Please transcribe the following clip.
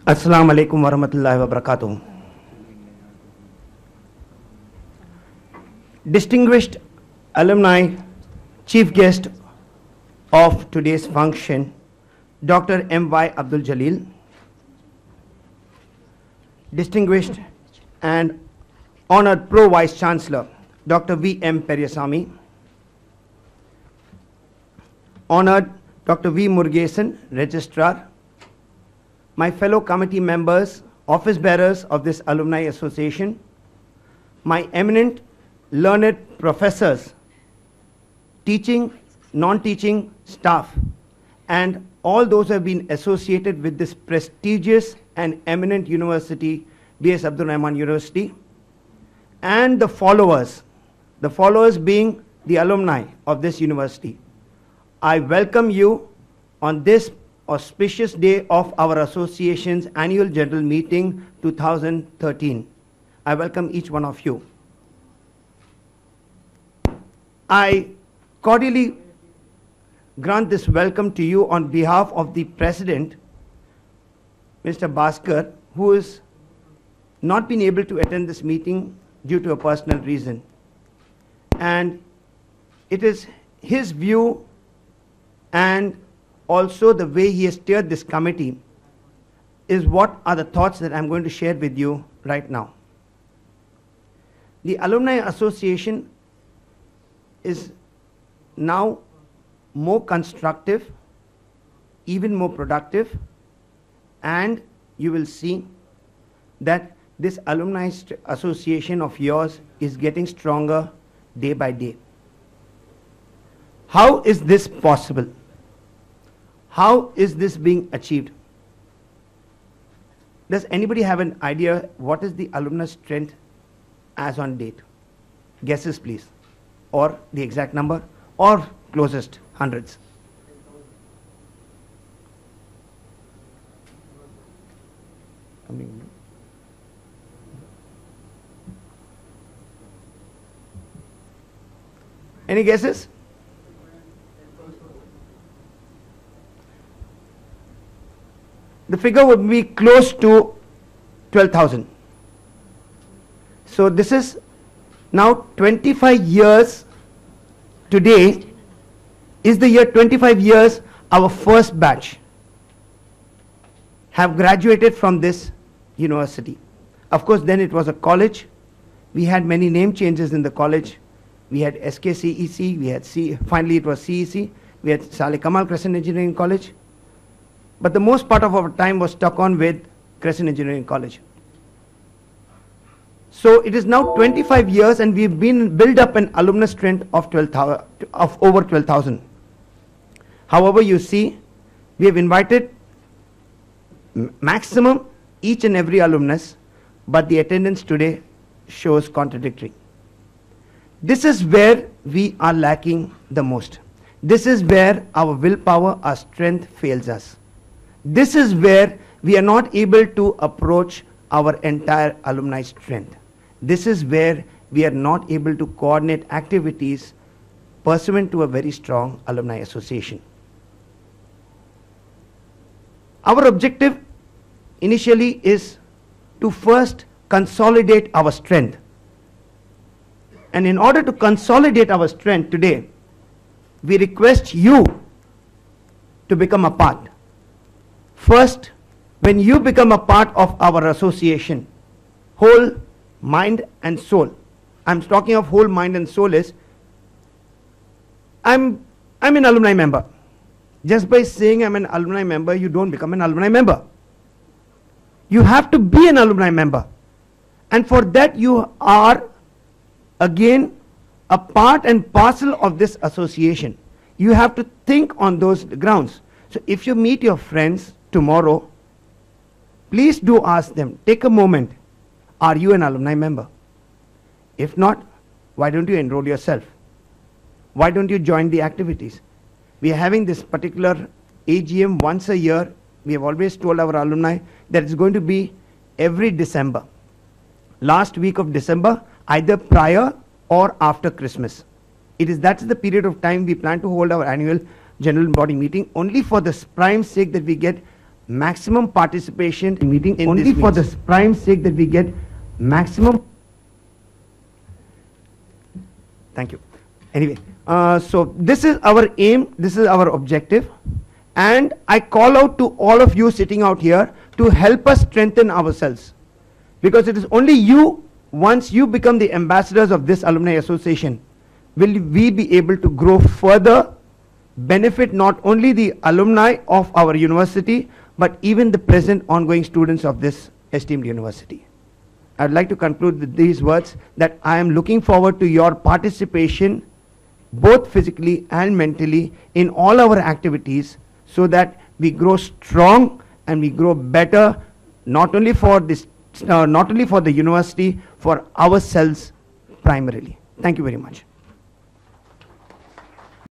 Assalamu alaikum wa rahmatullahi wa barakatuh. Distinguished alumni, chief guest of today's function, Dr. M.Y. Abdul Jalil, distinguished and honored Pro Vice Chancellor, Dr. V.M. Periasamy, honored Dr. V. Murugesan, Registrar, my fellow committee members, office bearers of this Alumni Association, my eminent learned professors, teaching, non-teaching staff, and all those who have been associated with this prestigious and eminent university, B.S. Abdul Rahman University, and the followers being the alumni of this university. I welcome you on this auspicious day of our association's annual general meeting 2013. I welcome each one of you. I cordially grant this welcome to you on behalf of the President, Mr. Bhaskar, who has not been able to attend this meeting due to a personal reason. And it is his view and also the way he has steered this committee is what are the thoughts that I'm going to share with you right now. The Alumni Association is now more constructive, even more productive, and you will see that this Alumni Association of yours is getting stronger day by day. How is this possible? How is this being achieved? Does anybody have an idea what is the alumnus strength as on date? Guesses please, or the exact number, or closest hundreds. Any guesses? The figure would be close to 12,000. So this is now 25 years. Today is the year 25 years our first batch have graduated from this university. Of course, then it was a college. We had many name changes in the college. We had SKCEC, we had finally it was CEC, we had Saleh Kamal Crescent Engineering College. But the most part of our time was stuck on with Crescent Engineering College. So it is now 25 years and we've been built up an alumnus strength of over 12,000. However, you see, we have invited maximum each and every alumnus, but the attendance today shows contradictory. This is where we are lacking the most. This is where our willpower, our strength fails us. This is where we are not able to approach our entire alumni strength. This is where we are not able to coordinate activities pursuant to a very strong alumni association. Our objective initially is to first consolidate our strength. And in order to consolidate our strength today, we request you to become a part. First, when you become a part of our association, whole mind and soul. I'm talking of whole mind and soul is, I'm an alumni member. Just by saying I'm an alumni member, you don't become an alumni member. You have to be an alumni member. And for that you are again a part and parcel of this association. You have to think on those grounds. So if you meet your friends tomorrow, please do ask them, take a moment, are you an alumni member? If not, why don't you enroll yourself? Why don't you join the activities? We are having this particular AGM once a year. We have always told our alumni that it's going to be every December. Last week of December, either prior or after Christmas. That's the period of time we plan to hold our annual general body meeting, only for the prime sake that we get maximum participation in meeting In only this for the means. prime sake that we get maximum. Thank you. Anyway, so this is our aim, this is our objective, and I call out to all of you sitting out here to help us strengthen ourselves, because it is only you, once you become the ambassadors of this alumni association, will we be able to grow further, benefit not only the alumni of our university, but even the present ongoing students of this esteemed university. I'd like to conclude with these words that I am looking forward to your participation, both physically and mentally, in all our activities, so that we grow strong and we grow better, not only for this, not only for the university, for ourselves primarily. Thank you very much.